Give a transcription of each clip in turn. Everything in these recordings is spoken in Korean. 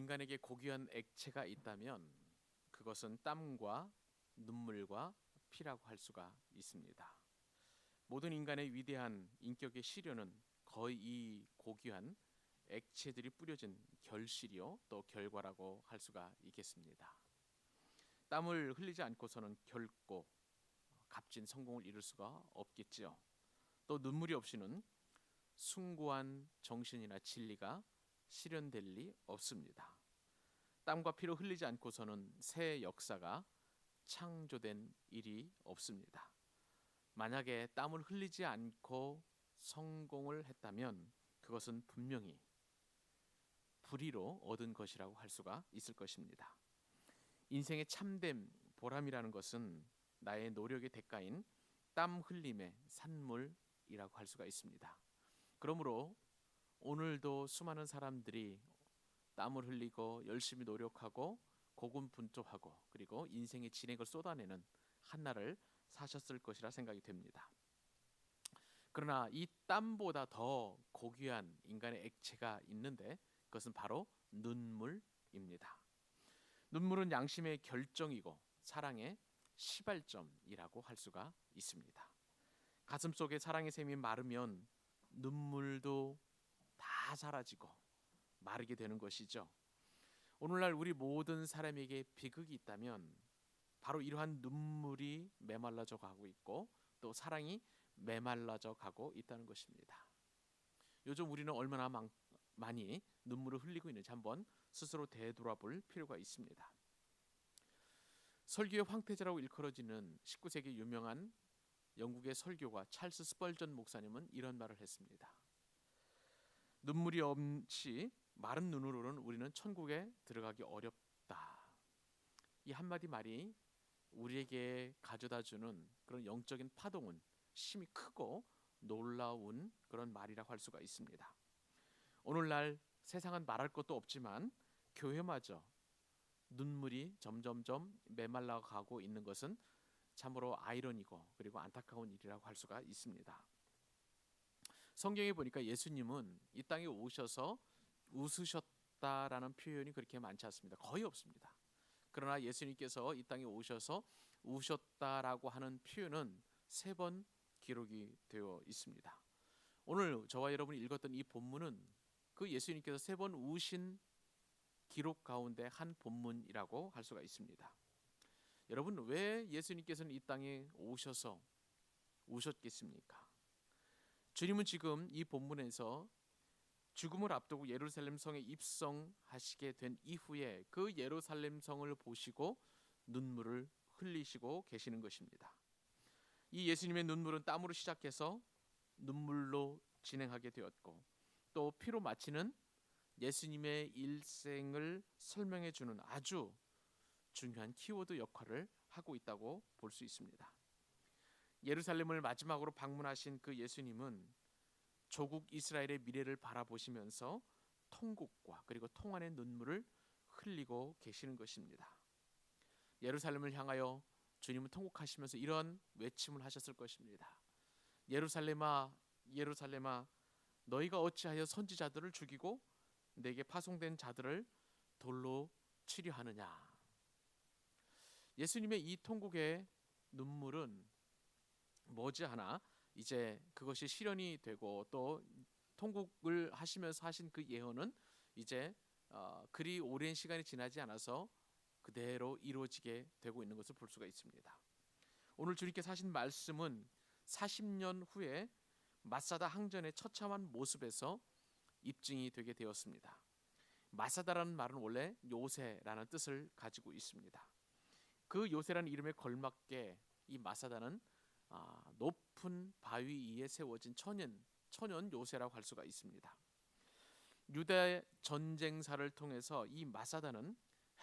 인간에게 고귀한 액체가 있다면 그것은 땀과 눈물과 피라고 할 수가 있습니다. 모든 인간의 위대한 인격의 시료는 거의 이 고귀한 액체들이 뿌려진 결실이요 또 결과라고 할 수가 있겠습니다. 땀을 흘리지 않고서는 결코 값진 성공을 이룰 수가 없겠지요. 또 눈물이 없이는 숭고한 정신이나 진리가 실현될 리 없습니다. 땀과 피로 흘리지 않고서는 새 역사가 창조된 일이 없습니다. 만약에 땀을 흘리지 않고 성공을 했다면 그것은 분명히 불의로 얻은 것이라고 할 수가 있을 것입니다. 인생의 참된 보람이라는 것은 나의 노력의 대가인 땀 흘림의 산물이라고 할 수가 있습니다. 그러므로 오늘도 수많은 사람들이 땀을 흘리고 열심히 노력하고 고군분투하고 그리고 인생의 진액을 쏟아내는 한 날을 사셨을 것이라 생각이 됩니다. 그러나 이 땀보다 더 고귀한 인간의 액체가 있는데 그것은 바로 눈물입니다. 눈물은 양심의 결정이고 사랑의 시발점이라고 할 수가 있습니다. 가슴속에 사랑의 샘이 마르면 눈물도 다 사라지고 마르게 되는 것이죠. 오늘날 우리 모든 사람에게 비극이 있다면 바로 이러한 눈물이 메말라져 가고 있고 또 사랑이 메말라져 가고 있다는 것입니다. 요즘 우리는 얼마나 많이 눈물을 흘리고 있는지 한번 스스로 되돌아볼 필요가 있습니다. 설교의 황태자라고 일컬어지는 19세기 유명한 영국의 설교가 찰스 스펄전 목사님은 이런 말을 했습니다. 눈물이 없이 마른 눈으로는 우리는 천국에 들어가기 어렵다. 이 한마디 말이 우리에게 가져다주는 그런 영적인 파동은 심히 크고 놀라운 그런 말이라고 할 수가 있습니다. 오늘날 세상은 말할 것도 없지만 교회마저 눈물이 점점점 메말라가고 있는 것은 참으로 아이러니고 그리고 안타까운 일이라고 할 수가 있습니다. 성경에 보니까 예수님은 이 땅에 오셔서 웃으셨다라는 표현이 그렇게 많지 않습니다. 거의 없습니다. 그러나 예수님께서 이 땅에 오셔서 우셨다라고 하는 표현은 3번 기록이 되어 있습니다. 오늘 저와 여러분이 읽었던 이 본문은 그 예수님께서 3번 우신 기록 가운데 한 본문이라고 할 수가 있습니다. 여러분, 왜 예수님께서는 이 땅에 오셔서 우셨겠습니까? 주님은 지금 이 본문에서 죽음을 앞두고 예루살렘 성에 입성하시게 된 이후에 그 예루살렘 성을 보시고 눈물을 흘리시고 계시는 것입니다. 이 예수님의 눈물은 땀으로 시작해서 눈물로 진행하게 되었고 또 피로 마치는 예수님의 일생을 설명해 주는 아주 중요한 키워드 역할을 하고 있다고 볼 수 있습니다. 예루살렘을 마지막으로 방문하신 그 예수님은 조국 이스라엘의 미래를 바라보시면서 통곡과 그리고 통한의 눈물을 흘리고 계시는 것입니다. 예루살렘을 향하여 주님은 통곡하시면서 이런 외침을 하셨을 것입니다. 예루살렘아, 예루살렘아, 너희가 어찌하여 선지자들을 죽이고 내게 파송된 자들을 돌로 치려 하느냐. 예수님의 이 통곡의 눈물은 머지않아 이제 그것이 실현이 되고 또 통곡을 하시면서 하신 그 예언은 이제 그리 오랜 시간이 지나지 않아서 그대로 이루어지게 되고 있는 것을 볼 수가 있습니다. 오늘 주님께서 하신 말씀은 40년 후에 마사다 항전의 처참한 모습에서 입증이 되게 되었습니다. 마사다라는 말은 원래 요새라는 뜻을 가지고 있습니다. 그 요새라는 이름에 걸맞게 이 마사다는 높은 바위 위에 세워진 천연 요새라고 할 수가 있습니다. 유대 전쟁사를 통해서 이 마사다는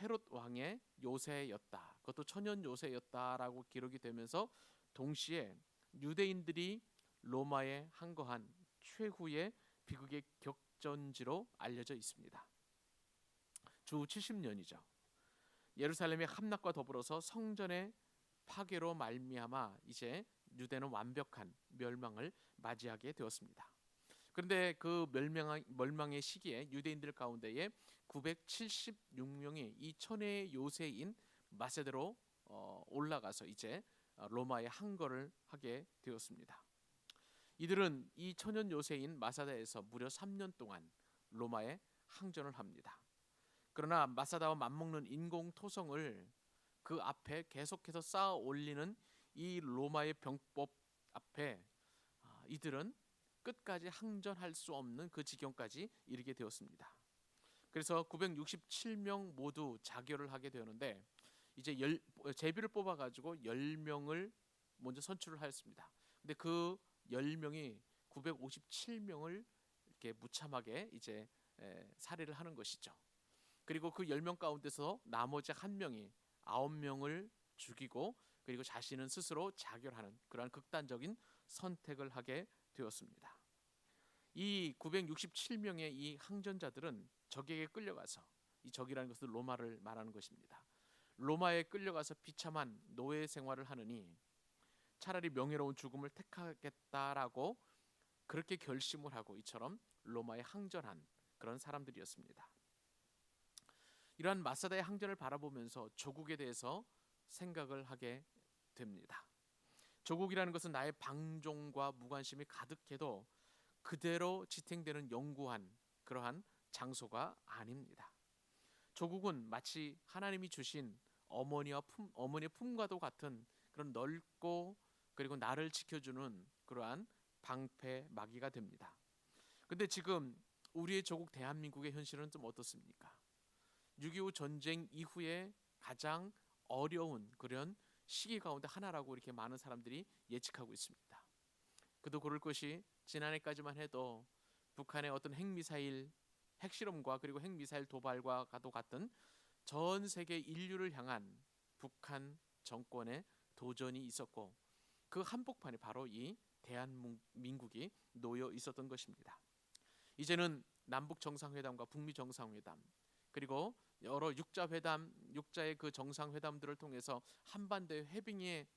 헤롯 왕의 요새였다. 그것도 천연 요새였다라고 기록이 되면서 동시에 유대인들이 로마에 항거한 최후의 비극의 격전지로 알려져 있습니다. 주 70년이죠. 예루살렘의 함락과 더불어서 성전의 파괴로 말미암아 이제 유대는 완벽한 멸망을 맞이하게 되었습니다. 그런데 그 멸망의 시기에 유대인들 가운데에 976명이 이 천의 요새인 마세대로 올라가서 이제 로마에 항거를 하게 되었습니다. 이들은 이 천연 요새인 마사다에서 무려 3년 동안 로마에 항전을 합니다. 그러나 마사다와 맞먹는 인공 토성을 그 앞에 계속해서 쌓아 올리는 이 로마의 병법 앞에 이들은 끝까지 항전할 수 없는 그 지경까지 이르게 되었습니다. 그래서 967명 모두 자결을 하게 되었는데 이제 제비를 뽑아가지고 10명을 먼저 선출을 하였습니다. 근데 그 10명이 957명을 이렇게 무참하게 이제 살해를 하는 것이죠. 그리고 그 10명 가운데서 나머지 한 명이 9명을 죽이고 그리고 자신은 스스로 자결하는 그러한 극단적인 선택을 하게 되었습니다. 이 967명의 이 항전자들은 적에게 끌려가서, 이 적이라는 것은 로마를 말하는 것입니다. 로마에 끌려가서 비참한 노예 생활을 하느니 차라리 명예로운 죽음을 택하겠다라고 그렇게 결심을 하고 이처럼 로마에 항전한 그런 사람들이었습니다. 이러한 마사다의 항전을 바라보면서 조국에 대해서 생각을 하게 됩니다. 조국이라는 것은 나의 방종과 무관심이 가득해도 그대로 지탱되는 영구한 그러한 장소가 아닙니다. 조국은 마치 하나님이 주신 어머니의 품과도 같은 그런 넓고 그리고 나를 지켜주는 그러한 방패 막이가 됩니다. 근데 지금 우리의 조국 대한민국의 현실은 좀 어떻습니까? 6.25 전쟁 이후에 가장 어려운 그런 시기 가운데 하나라고 이렇게 많은 사람들이 예측하고 있습니다. 그도 그럴 것이 지난해까지만 해도 북한의 어떤 핵미사일 핵실험과 그리고 핵미사일 도발과도 같은 전 세계 인류를 향한 북한 정권의 도전이 있었고 그 한복판에 바로 이 대한민국이 놓여 있었던 것입니다. 이제는 남북 정상회담과 북미 정상회담 그리고 여러 육자의 그 정상회담들을 통해서 한반도의 회빙의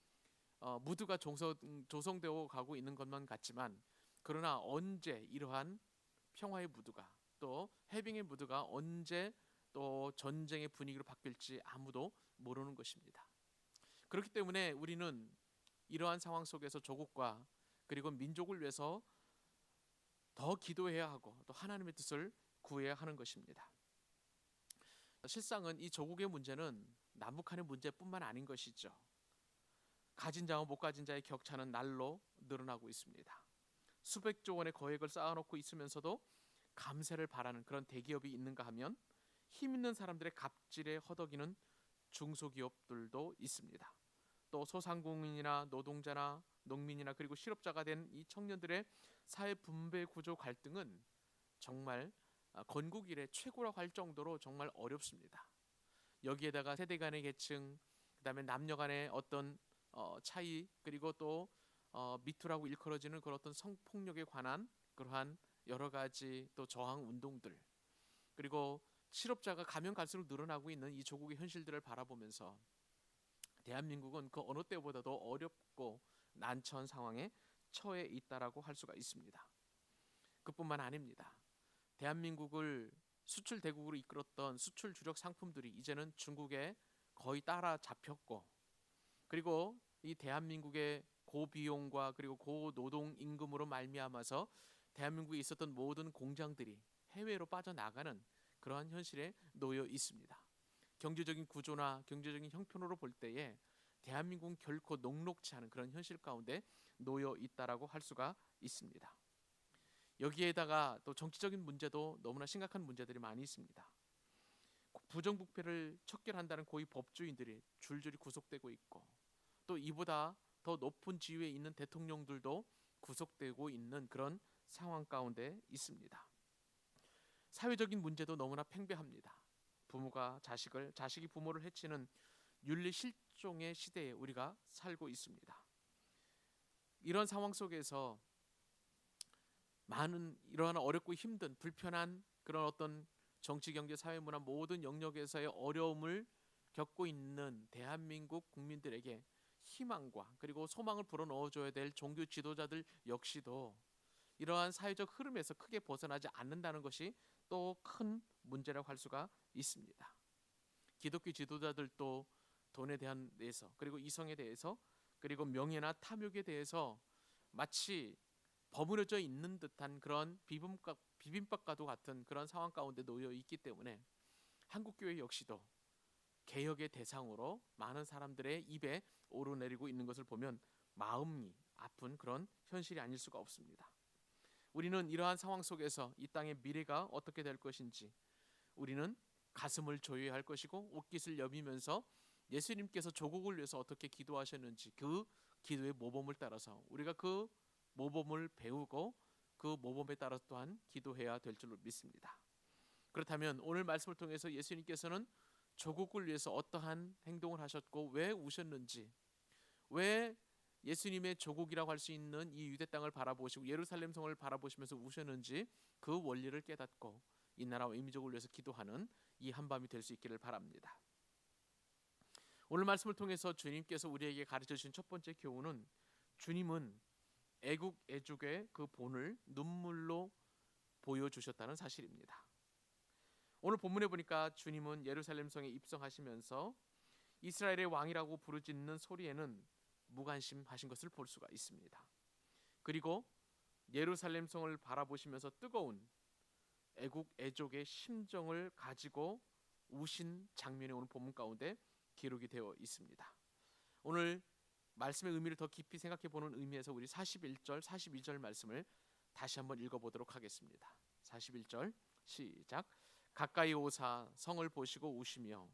무드가 조성되어 가고 있는 것만 같지만 그러나 언제 이러한 평화의 무드가 또 해빙의 무드가 언제 또 전쟁의 분위기로 바뀔지 아무도 모르는 것입니다. 그렇기 때문에 우리는 이러한 상황 속에서 조국과 그리고 민족을 위해서 더 기도해야 하고 또 하나님의 뜻을 구해야 하는 것입니다. 실상은 이 조국의 문제는 남북한의 문제뿐만 아닌 것이죠. 가진 자와 못 가진 자의 격차는 날로 늘어나고 있습니다. 수백조 원의 거액을 쌓아놓고 있으면서도 감세를 바라는 그런 대기업이 있는가 하면 힘 있는 사람들의 갑질에 허덕이는 중소기업들도 있습니다. 또 소상공인이나 노동자나 농민이나 그리고 실업자가 된 이 청년들의 사회 분배 구조 갈등은 정말 건국 이래 최고라고 할 정도로 정말 어렵습니다. 여기에다가 세대 간의 계층, 그다음에 남녀 간의 어떤 차이 그리고 또 미투라고 일컬어지는 그런 어떤 성폭력에 관한 그러한 여러 가지 또 저항 운동들 그리고 실업자가 가면 갈수록 늘어나고 있는 이 조국의 현실들을 바라보면서 대한민국은 그 어느 때보다도 어렵고 난처한 상황에 처해 있다라고 할 수가 있습니다. 그뿐만 아닙니다. 대한민국을 수출 대국으로 이끌었던 수출 주력 상품들이 이제는 중국에 거의 따라잡혔고 그리고 이 대한민국의 고비용과 그리고 고노동 임금으로 말미암아서 대한민국에 있었던 모든 공장들이 해외로 빠져나가는 그러한 현실에 놓여 있습니다. 경제적인 구조나 경제적인 형편으로 볼 때에 대한민국은 결코 녹록지 않은 그런 현실 가운데 놓여 있다라고 할 수가 있습니다. 여기에다가 또 정치적인 문제도 너무나 심각한 문제들이 많이 있습니다. 부정부패를 척결한다는 고위 법조인들이 줄줄이 구속되고 있고 또 이보다 더 높은 지위에 있는 대통령들도 구속되고 있는 그런 상황 가운데 있습니다. 사회적인 문제도 너무나 팽배합니다. 부모가 자식을, 자식이 부모를 해치는 윤리 실종의 시대에 우리가 살고 있습니다. 이런 상황 속에서 많은 이러한 어렵고 힘든 불편한 그런 어떤 정치, 경제, 사회, 문화 모든 영역에서의 어려움을 겪고 있는 대한민국 국민들에게 희망과 그리고 소망을 불어넣어줘야 될 종교 지도자들 역시도 이러한 사회적 흐름에서 크게 벗어나지 않는다는 것이 또 큰 문제라고 할 수가 있습니다. 기독교 지도자들도 돈에 대해서 그리고 이성에 대해서 그리고 명예나 탐욕에 대해서 마치 버무려져 있는 듯한 그런 비빔밥과도 같은 그런 상황 가운데 놓여 있기 때문에 한국교회 역시도 개혁의 대상으로 많은 사람들의 입에 오르내리고 있는 것을 보면 마음이 아픈 그런 현실이 아닐 수가 없습니다. 우리는 이러한 상황 속에서 이 땅의 미래가 어떻게 될 것인지 우리는 가슴을 조여야 할 것이고 옷깃을 여미면서 예수님께서 조국을 위해서 어떻게 기도하셨는지 그 기도의 모범을 따라서 우리가 그 모범을 배우고 그 모범에 따라 또한 기도해야 될 줄로 믿습니다. 그렇다면 오늘 말씀을 통해서 예수님께서는 조국을 위해서 어떠한 행동을 하셨고 왜 우셨는지, 왜 예수님의 조국이라고 할 수 있는 이 유대 땅을 바라보시고 예루살렘 성을 바라보시면서 우셨는지 그 원리를 깨닫고 이 나라와 이 민족을 위해서 기도하는 이 한밤이 될 수 있기를 바랍니다. 오늘 말씀을 통해서 주님께서 우리에게 가르쳐 주신 첫 번째 교훈은 주님은 애국 애족의 그 본을 눈물로 보여주셨다는 사실입니다. 오늘 본문에 보니까 주님은 예루살렘 성에 입성하시면서 이스라엘의 왕이라고 부르짖는 소리에는 무관심하신 것을 볼 수가 있습니다. 그리고 예루살렘 성을 바라보시면서 뜨거운 애국 애족의 심정을 가지고 우신 장면이 오늘 본문 가운데 기록이 되어 있습니다. 오늘 말씀의 의미를 더 깊이 생각해 보는 의미에서 우리 41절, 42절 말씀을 다시 한번 읽어보도록 하겠습니다. 41절 시작. 가까이 오사 성을 보시고 우시며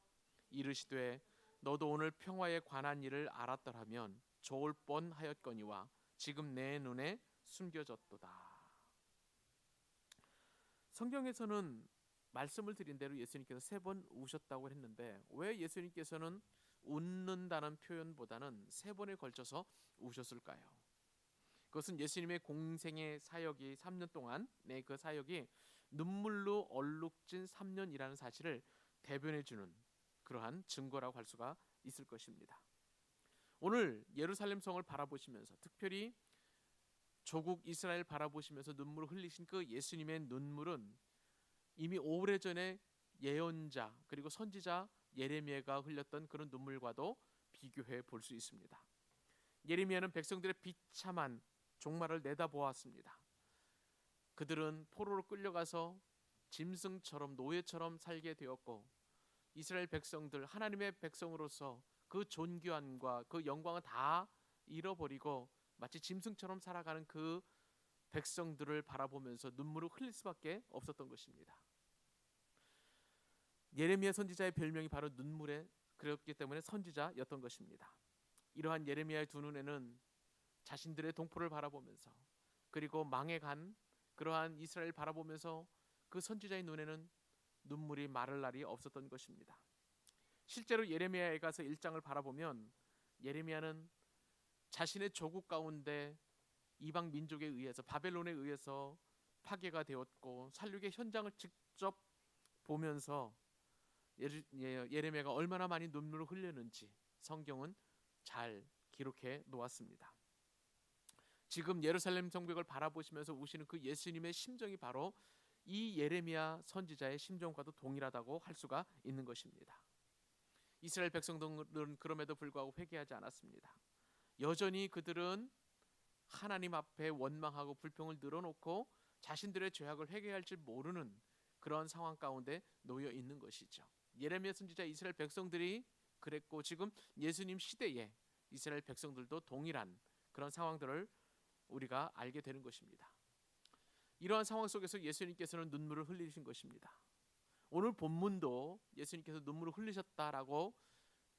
이르시되 너도 오늘 평화에 관한 일을 알았더라면 좋을 뻔하였거니와 지금 내 눈에 숨겨졌도다. 성경에서는 말씀을 드린 대로 예수님께서 3번 우셨다고 했는데 왜 예수님께서는 웃는다는 표현보다는 3번에 걸쳐서 우셨을까요? 그것은 예수님의 공생의 사역이 3년 동안의 그 사역이 눈물로 얼룩진 3년이라는 사실을 대변해주는 그러한 증거라고 할 수가 있을 것입니다. 오늘 예루살렘 성을 바라보시면서 특별히 조국 이스라엘 바라보시면서 눈물을 흘리신 그 예수님의 눈물은 이미 오래전에 예언자 그리고 선지자 예레미야가 흘렸던 그런 눈물과도 비교해 볼 수 있습니다. 예레미야는 백성들의 비참한 종말을 내다보았습니다. 그들은 포로로 끌려가서 짐승처럼 노예처럼 살게 되었고 이스라엘 백성들 하나님의 백성으로서 그 존귀함과 그 영광을 다 잃어버리고 마치 짐승처럼 살아가는 그 백성들을 바라보면서 눈물을 흘릴 수밖에 없었던 것입니다. 예레미야 선지자의 별명이 바로 눈물에 그랬기 때문에 선지자였던 것입니다. 이러한 예레미야의 두 눈에는 자신들의 동포를 바라보면서 그리고 망해간 그러한 이스라엘 바라보면서 그 선지자의 눈에는 눈물이 마를 날이 없었던 것입니다. 실제로 예레미야에 가서 1장을 바라보면 예레미야는 자신의 조국 가운데 이방 민족에 의해서 바벨론에 의해서 파괴가 되었고 살육의 현장을 직접 보면서 예레미야가 얼마나 많이 눈물을 흘렸는지 성경은 잘 기록해 놓았습니다. 지금 예루살렘 성벽을 바라보시면서 우시는 그 예수님의 심정이 바로 이 예레미야 선지자의 심정과도 동일하다고 할 수가 있는 것입니다. 이스라엘 백성들은 그럼에도 불구하고 회개하지 않았습니다. 여전히 그들은 하나님 앞에 원망하고 불평을 늘어놓고 자신들의 죄악을 회개할지 모르는 그런 상황 가운데 놓여 있는 것이죠. 예레미야 선지자 이스라엘 백성들이 그랬고 지금 예수님 시대에 이스라엘 백성들도 동일한 그런 상황들을 우리가 알게 되는 것입니다. 이러한 상황 속에서 예수님께서는 눈물을 흘리신 것입니다. 오늘 본문도 예수님께서 눈물을 흘리셨다라고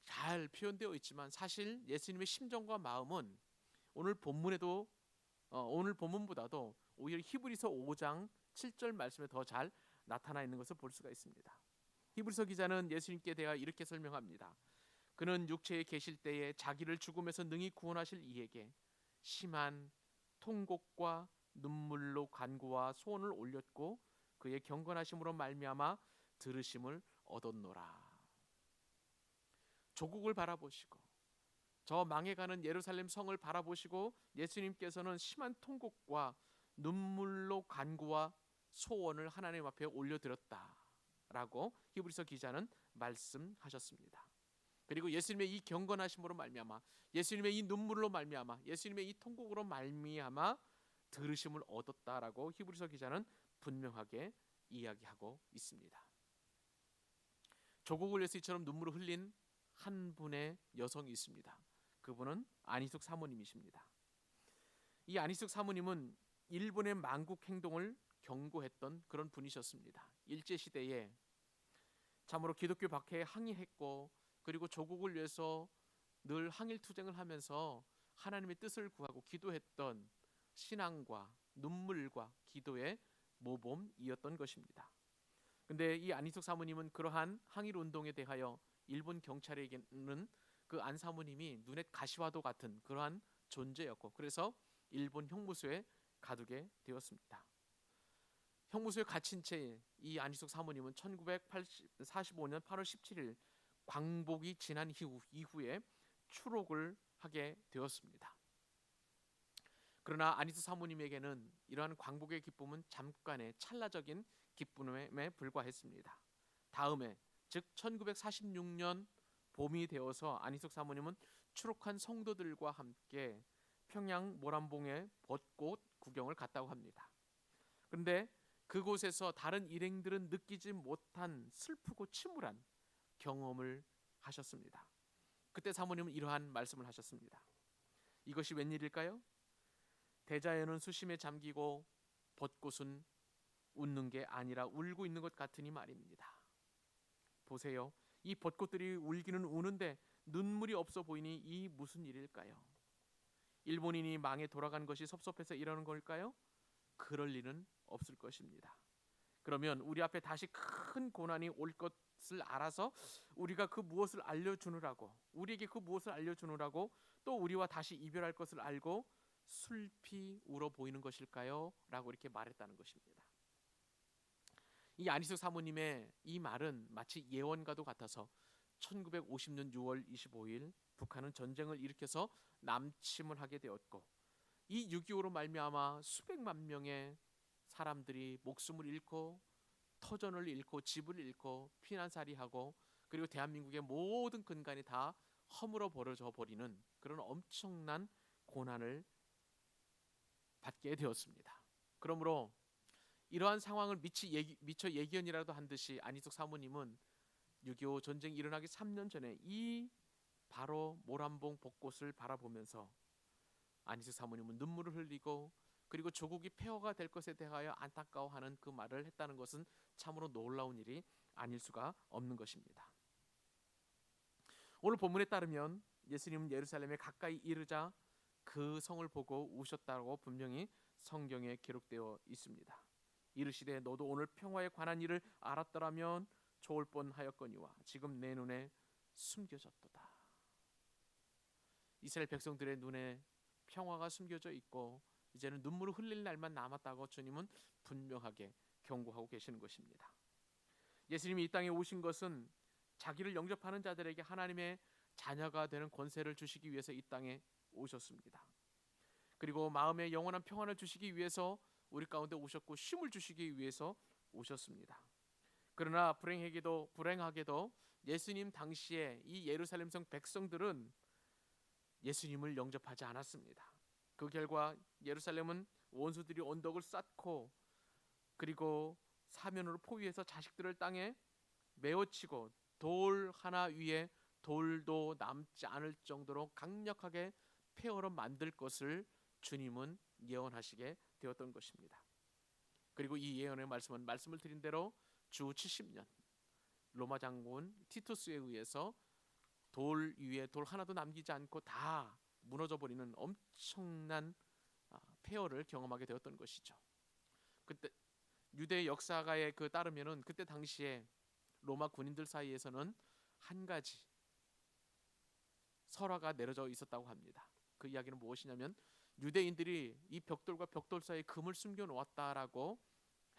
잘 표현되어 있지만 사실 예수님의 심정과 마음은 오늘 본문에도 오늘 본문보다도 오히려 히브리서 5장 7절 말씀에 더 잘 나타나 있는 것을 볼 수가 있습니다. 히브리서 기자는 예수님께 대하여 이렇게 설명합니다. 그는 육체에 계실 때에 자기를 죽음에서 능히 구원하실 이에게 심한 통곡과 눈물로 간구와 소원을 올렸고 그의 경건하심으로 말미암아 들으심을 얻었노라. 조국을 바라보시고 저 망해가는 예루살렘 성을 바라보시고 예수님께서는 심한 통곡과 눈물로 간구와 소원을 하나님 앞에 올려드렸다라고 히브리서 기자는 말씀하셨습니다. 그리고 예수님의 이 경건하심으로 말미암아, 예수님의 이 눈물로 말미암아, 예수님의 이 통곡으로 말미암아 들으심을 얻었다라고 히브리서 기자는 분명하게 이야기하고 있습니다. 조국을 위해서 이처럼 눈물을 흘린 한 분의 여성이 있습니다. 그분은 안희숙 사모님이십니다. 이 안희숙 사모님은 일본의 망국 행동을 경고했던 그런 분이셨습니다. 일제시대에 참으로 기독교 박해에 항의했고, 그리고 조국을 위해서 늘 항일투쟁을 하면서 하나님의 뜻을 구하고 기도했던 신앙과 눈물과 기도의 모범이었던 것입니다. 근데 이 안희숙 사모님은 그러한 항일 운동에 대하여 일본 경찰에게는 그 안 사모님이 눈에 가시와도 같은 그러한 존재였고, 그래서 일본 형무소에 가두게 되었습니다. 형무소에 갇힌 채 이 안희숙 사모님은 1945년 8월 17일 광복이 지난 이후에 추록을 하게 되었습니다. 그러나 안희숙 사모님에게는 이러한 광복의 기쁨은 잠깐의 찰나적인 기쁨에 불과했습니다. 다음에 즉 1946년 봄이 되어서 안희숙 사모님은 추록한 성도들과 함께 평양 모란봉의 벚꽃 구경을 갔다고 합니다. 그런데 그곳에서 다른 일행들은 느끼지 못한 슬프고 침울한 경험을 하셨습니다. 그때 사모님은 이러한 말씀을 하셨습니다. 이것이 웬일일까요? 대자연은 수심에 잠기고 벚꽃은 웃는 게 아니라 울고 있는 것 같으니 말입니다. 보세요. 이 벚꽃들이 울기는 우는데 눈물이 없어 보이니 이 무슨 일일까요? 일본인이 망해 돌아간 것이 섭섭해서 이러는 걸까요? 그럴 리는 없을 것입니다. 그러면 우리 앞에 다시 큰 고난이 올 것을 알아서 우리가 그 무엇을 알려주느라고, 우리에게 그 무엇을 알려주느라고 또 우리와 다시 이별할 것을 알고 슬피 울어 보이는 것일까요? 라고 이렇게 말했다는 것입니다. 이 안희숙 사모님의 이 말은 마치 예언과도 같아서 1950년 6월 25일 북한은 전쟁을 일으켜서 남침을 하게 되었고, 이 6.25로 말미암아 수백만 명의 사람들이 목숨을 잃고 터전을 잃고 집을 잃고 피난살이하고, 그리고 대한민국의 모든 근간이 다 허물어 버려져 버리는 그런 엄청난 고난을 받게 되었습니다. 그러므로 이러한 상황을 미처 예견이라도 한 듯이 안희숙 사모님은 6.25 전쟁이 일어나기 3년 전에 이 바로 모란봉 벚꽃을 바라보면서 안희숙 사모님은 눈물을 흘리고, 그리고 조국이 폐허가 될 것에 대하여 안타까워하는 그 말을 했다는 것은 참으로 놀라운 일이 아닐 수가 없는 것입니다. 오늘 본문에 따르면 예수님은 예루살렘에 가까이 이르자 그 성을 보고 우셨다고 분명히 성경에 기록되어 있습니다. 이르시되 너도 오늘 평화에 관한 일을 알았더라면 좋을 뻔하였거니와 지금 내 눈에 숨겨졌도다. 이스라엘 백성들의 눈에 평화가 숨겨져 있고 이제는 눈물을 흘릴 날만 남았다고 주님은 분명하게 경고하고 계시는 것입니다. 예수님이 이 땅에 오신 것은 자기를 영접하는 자들에게 하나님의 자녀가 되는 권세를 주시기 위해서 이 땅에 오셨습니다. 그리고 마음의 영원한 평안을 주시기 위해서 우리 가운데 오셨고 쉼을 주시기 위해서 오셨습니다. 그러나 불행하게도 예수님 당시에 이 예루살렘 성 백성들은 예수님을 영접하지 않았습니다. 그 결과 예루살렘은 원수들이 언덕을 쌓고, 그리고 사면으로 포위해서 자식들을 땅에 메어치고 돌 하나 위에 돌도 남지 않을 정도로 강력하게 폐허로 만들 것을 주님은 예언하시게 되었던 것입니다. 그리고 이 예언의 말씀은 말씀을 드린 대로 주 70년 로마 장군 티투스에 의해서 돌 위에 돌 하나도 남기지 않고 다 무너져 버리는 엄청난 폐허를 경험하게 되었던 것이죠. 그때 유대 역사가에 따르면은 그때 당시에 로마 군인들 사이에서는 한 가지 설화가 내려져 있었다고 합니다. 그 이야기는 무엇이냐면 유대인들이 이 벽돌과 벽돌 사이에 금을 숨겨 놓았다라고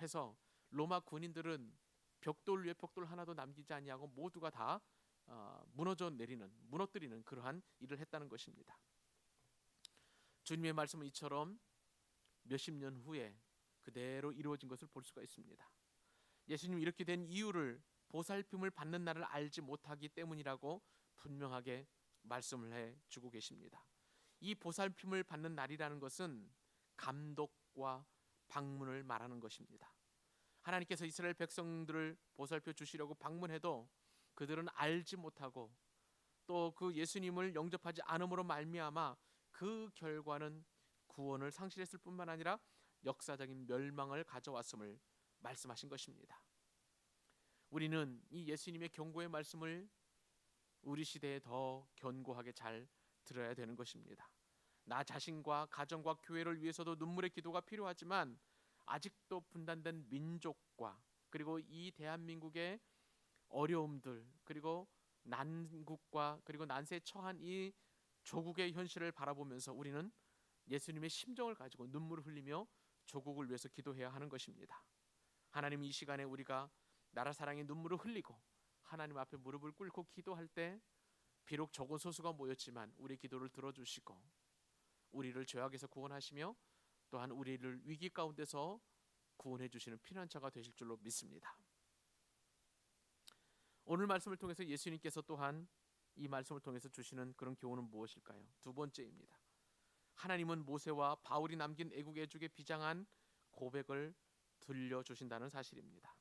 해서 로마 군인들은 벽돌 위에 벽돌 하나도 남기지 아니하고 모두가 다 무너뜨리는 그러한 일을 했다는 것입니다. 주님의 말씀은 이처럼 몇십 년 후에 그대로 이루어진 것을 볼 수가 있습니다. 예수님이 이렇게 된 이유를 보살핌을 받는 날을 알지 못하기 때문이라고 분명하게 말씀을 해주고 계십니다. 이 보살핌을 받는 날이라는 것은 감독과 방문을 말하는 것입니다. 하나님께서 이스라엘 백성들을 보살펴 주시려고 방문해도 그들은 알지 못하고 또 그 예수님을 영접하지 않음으로 말미암아 그 결과는 구원을 상실했을 뿐만 아니라 역사적인 멸망을 가져왔음을 말씀하신 것입니다. 우리는 이 예수님의 경고의 말씀을 우리 시대에 더 견고하게 잘 들어야 되는 것입니다. 나 자신과 가정과 교회를 위해서도 눈물의 기도가 필요하지만 아직도 분단된 민족과 그리고 이 대한민국의 어려움들 그리고 난국과 그리고 난세에 처한 이 조국의 현실을 바라보면서 우리는 예수님의 심정을 가지고 눈물을 흘리며 조국을 위해서 기도해야 하는 것입니다. 하나님, 이 시간에 우리가 나라 사랑의 눈물을 흘리고 하나님 앞에 무릎을 꿇고 기도할 때 비록 적은 소수가 모였지만 우리 기도를 들어주시고 우리를 죄악에서 구원하시며 또한 우리를 위기 가운데서 구원해 주시는 피난처가 되실 줄로 믿습니다. 오늘 말씀을 통해서 예수님께서 또한 이 말씀을 통해서 주시는 그런 교훈은 무엇일까요? 두 번째입니다. 하나님은 모세와 바울이 남긴 애국 애죽에 비장한 고백을 들려주신다는 사실입니다.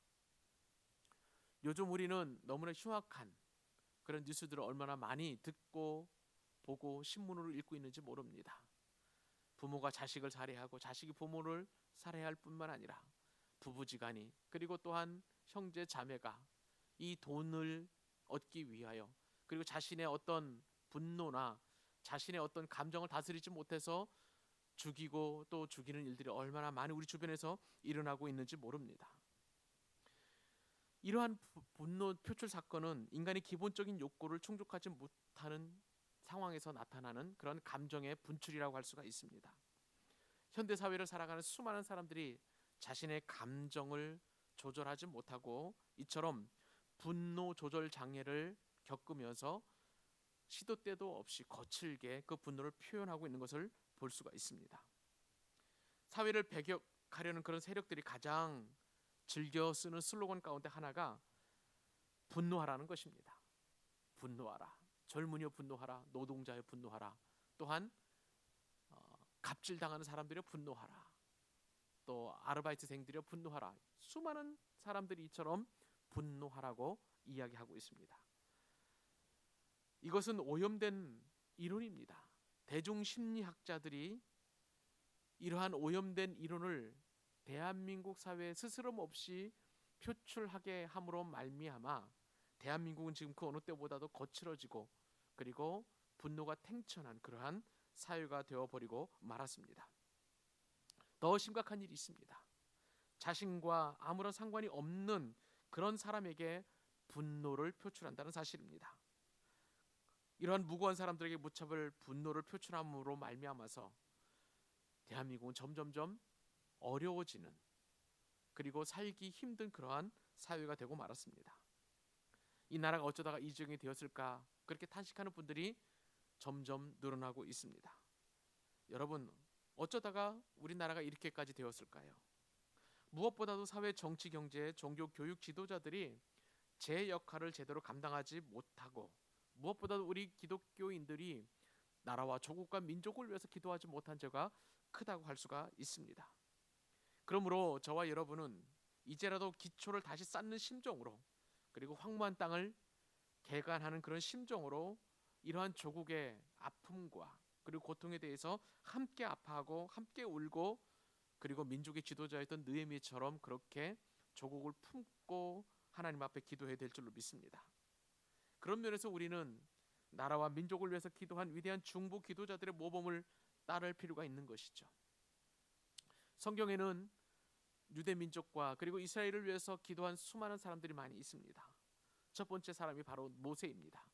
요즘 우리는 너무나 흉악한 그런 뉴스들을 얼마나 많이 듣고 보고 신문으로 읽고 있는지 모릅니다. 부모가 자식을 살해하고 자식이 부모를 살해할 뿐만 아니라 부부지간이 그리고 또한 형제 자매가 이 돈을 얻기 위하여 그리고 자신의 어떤 분노나 자신의 어떤 감정을 다스리지 못해서 죽이고 또 죽이는 일들이 얼마나 많이 우리 주변에서 일어나고 있는지 모릅니다. 이러한 분노 표출 사건은 인간의 기본적인 욕구를 충족하지 못하는 상황에서 나타나는 그런 감정의 분출이라고 할 수가 있습니다. 현대 사회를 살아가는 수많은 사람들이 자신의 감정을 조절하지 못하고 이처럼 분노 조절 장애를 겪으면서 시도 때도 없이 거칠게 그 분노를 표현하고 있는 것을 볼 수가 있습니다. 사회를 배격하려는 그런 세력들이 가장 즐겨 쓰는 슬로건 가운데 하나가 분노하라는 것입니다. 분노하라. 젊은이여 분노하라. 노동자여 분노하라. 또한 갑질당하는 사람들여 분노하라. 또 아르바이트생들여 분노하라. 수많은 사람들이 이처럼 분노하라고 이야기하고 있습니다. 이것은 오염된 이론입니다. 대중심리학자들이 이러한 오염된 이론을 대한민국 사회에 스스럼 없이 표출하게 함으로 말미암아 대한민국은 지금 그 어느 때보다도 거칠어지고 그리고 분노가 탱천한 그러한 사회가 되어버리고 말았습니다. 더 심각한 일이 있습니다. 자신과 아무런 상관이 없는 그런 사람에게 분노를 표출한다는 사실입니다. 이러한 무고한 사람들에게 무차별 분노를 표출함으로 말미암아서 대한민국은 점점점 어려워지는 그리고 살기 힘든 그러한 사회가 되고 말았습니다. 이 나라가 어쩌다가 이 지경이 되었을까 그렇게 탄식하는 분들이 점점 늘어나고 있습니다. 여러분, 어쩌다가 우리나라가 이렇게까지 되었을까요? 무엇보다도 사회, 정치, 경제, 종교, 교육 지도자들이 제 역할을 제대로 감당하지 못하고 무엇보다도 우리 기독교인들이 나라와 조국과 민족을 위해서 기도하지 못한 죄가 크다고 할 수가 있습니다. 그러므로 저와 여러분은 이제라도 기초를 다시 쌓는 심정으로 그리고 황무한 땅을 개간하는 그런 심정으로 이러한 조국의 아픔과 그리고 고통에 대해서 함께 아파하고 함께 울고 그리고 민족의 지도자였던 느헤미야처럼 그렇게 조국을 품고 하나님 앞에 기도해야 될 줄로 믿습니다. 그런 면에서 우리는 나라와 민족을 위해서 기도한 위대한 중보 기도자들의 모범을 따를 필요가 있는 것이죠. 성경에는 유대 민족과 그리고 이스라엘을 위해서 기도한 수많은 사람들이 많이 있습니다. 첫 번째 사람이 바로 모세입니다.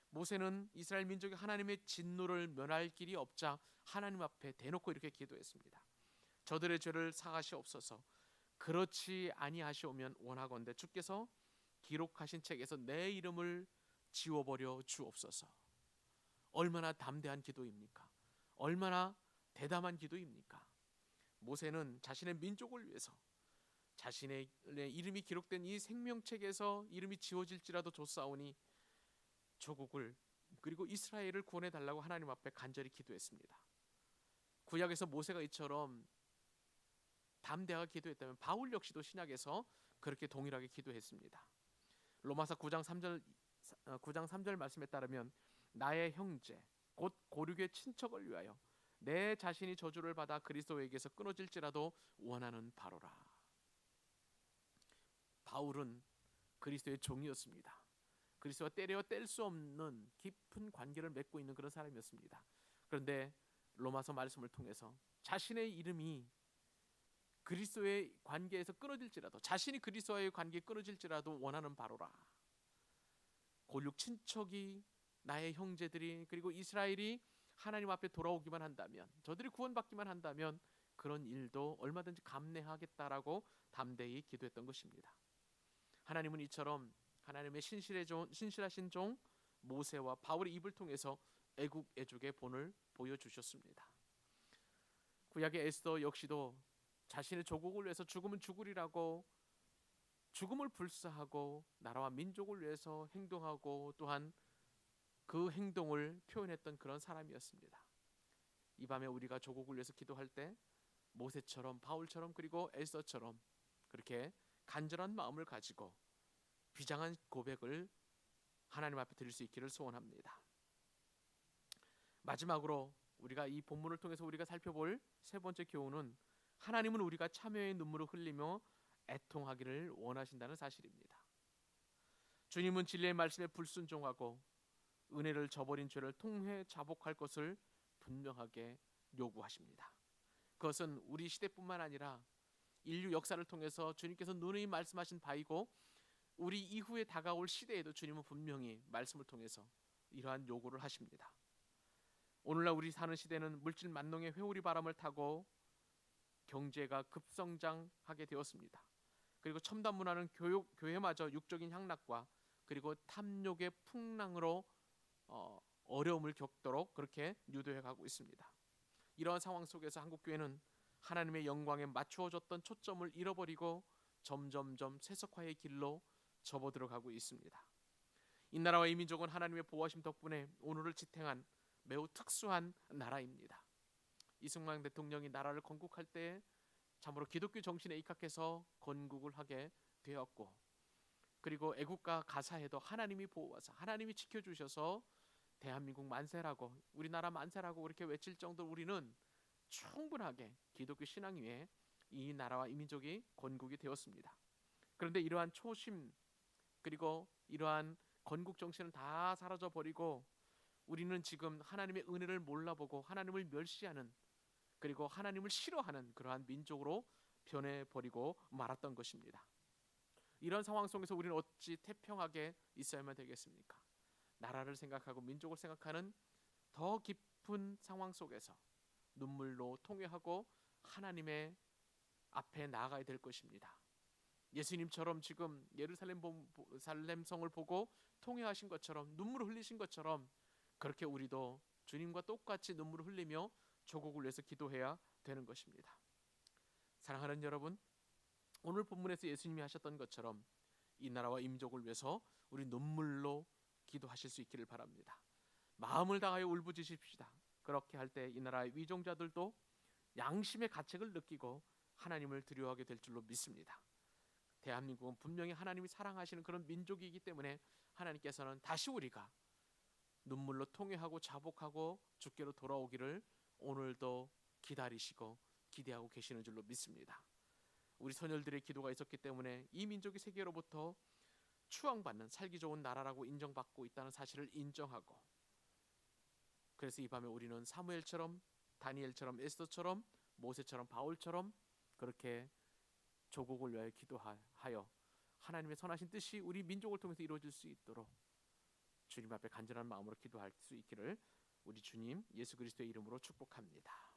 모세는 이스라엘 민족이 하나님의 진노를 면할 길이 없자 하나님 앞에 대놓고 이렇게 기도했습니다. 저들의 죄를 사하시옵소서. 그렇지 아니하시오면 원하건대 주께서 기록하신 책에서 내 이름을 지워버려 주옵소서. 얼마나 담대한 기도입니까? 얼마나 대담한 기도입니까? 모세는 자신의 민족을 위해서 자신의 이름이 기록된 이 생명책에서 이름이 지워질지라도 좋사오니 조국을 그리고 이스라엘을 구원해 달라고 하나님 앞에 간절히 기도했습니다. 구약에서 모세가 이처럼 담대하게 기도했다면 바울 역시도 신약에서 그렇게 동일하게 기도했습니다. 로마서 9장 3절 말씀에 따르면 나의 형제 곧 고륙의 친척을 위하여 내 자신이 저주를 받아 그리스도에게서 끊어질지라도 원하는 바로라. 바울은 그리스도의 종이었습니다. 그리스도와 떼려 뗄 수 없는 깊은 관계를 맺고 있는 그런 사람이었습니다. 그런데 로마서 말씀을 통해서 자신의 이름이 그리스도의 관계에서 끊어질지라도, 자신이 그리스도와의 관계에 끊어질지라도 원하는 바로라. 고륙 친척이, 나의 형제들이, 그리고 이스라엘이 하나님 앞에 돌아오기만 한다면, 저들이 구원받기만 한다면 그런 일도 얼마든지 감내하겠다라고 담대히 기도했던 것입니다. 하나님은 이처럼 하나님의 신실하신 종 모세와 바울의 입을 통해서 애국 애족의 본을 보여주셨습니다. 구약의 에스더 역시도 자신의 조국을 위해서 죽으면 죽으리라고 죽음을 불사하고 나라와 민족을 위해서 행동하고 또한 그 행동을 표현했던 그런 사람이었습니다. 이 밤에 우리가 조국을 위해서 기도할 때 모세처럼, 바울처럼, 그리고 에스더처럼 그렇게 간절한 마음을 가지고 비장한 고백을 하나님 앞에 드릴 수 있기를 소원합니다. 마지막으로 우리가 이 본문을 통해서 우리가 살펴볼 세 번째 교훈은 하나님은 우리가 참회의 눈물을 흘리며 애통하기를 원하신다는 사실입니다. 주님은 진리의 말씀에 불순종하고 은혜를 저버린 죄를 통회 자복할 것을 분명하게 요구하십니다. 그것은 우리 시대뿐만 아니라 인류 역사를 통해서 주님께서 누누이 말씀하신 바이고 우리 이후에 다가올 시대에도 주님은 분명히 말씀을 통해서 이러한 요구를 하십니다. 오늘날 우리 사는 시대는 물질 만농의 회오리 바람을 타고 경제가 급성장하게 되었습니다. 그리고 첨단 문화는 교회마저 육적인 향락과 그리고 탐욕의 풍랑으로 어려움을 겪도록 그렇게 유도해 가고 있습니다. 이러한 상황 속에서 한국교회는 하나님의 영광에 맞추어졌던 초점을 잃어버리고 점점점 세속화의 길로 접어들어가고 있습니다. 이 나라와 이 민족은 하나님의 보호하심 덕분에 오늘을 지탱한 매우 특수한 나라입니다. 이승만 대통령이 나라를 건국할 때 참으로 기독교 정신에 입각해서 건국을 하게 되었고, 그리고 애국가 가사에도 하나님이 보호하사 하나님이 지켜주셔서 대한민국 만세라고, 우리나라 만세라고 그렇게 외칠 정도로 우리는 충분하게 기독교 신앙 위에 이 나라와 이 민족이 건국이 되었습니다. 그런데 이러한 초심 그리고 이러한 건국 정신은 다 사라져 버리고 우리는 지금 하나님의 은혜를 몰라보고 하나님을 멸시하는, 그리고 하나님을 싫어하는 그러한 민족으로 변해버리고 말았던 것입니다. 이런 상황 속에서 우리는 어찌 태평하게 있어야만 되겠습니까? 나라를 생각하고 민족을 생각하는 더 깊은 상황 속에서 눈물로 통회하고 하나님의 앞에 나아가야 될 것입니다. 예수님처럼 지금 예루살렘 성을 보고 통회하신 것처럼, 눈물을 흘리신 것처럼 그렇게 우리도 주님과 똑같이 눈물을 흘리며 조국을 위해서 기도해야 되는 것입니다. 사랑하는 여러분, 오늘 본문에서 예수님이 하셨던 것처럼 이 나라와 이 민족을 위해서 우리 눈물로 기도하실 수 있기를 바랍니다. 마음을 다하여 울부짖으십시다. 그렇게 할 때 이 나라의 위종자들도 양심의 가책을 느끼고 하나님을 두려워하게 될 줄로 믿습니다. 대한민국은 분명히 하나님이 사랑하시는 그런 민족이기 때문에 하나님께서는 다시 우리가 눈물로 통회하고 자복하고 주께로 돌아오기를 오늘도 기다리시고 기대하고 계시는 줄로 믿습니다. 우리 선열들의 기도가 있었기 때문에 이 민족이 세계로부터 추앙받는 살기 좋은 나라라고 인정받고 있다는 사실을 인정하고, 그래서 이 밤에 우리는 사무엘처럼, 다니엘처럼, 에스더처럼, 모세처럼, 바울처럼 그렇게 조국을 위하여 기도하여 하나님의 선하신 뜻이 우리 민족을 통해서 이루어질 수 있도록 주님 앞에 간절한 마음으로 기도할 수 있기를 우리 주님 예수 그리스도의 이름으로 축복합니다.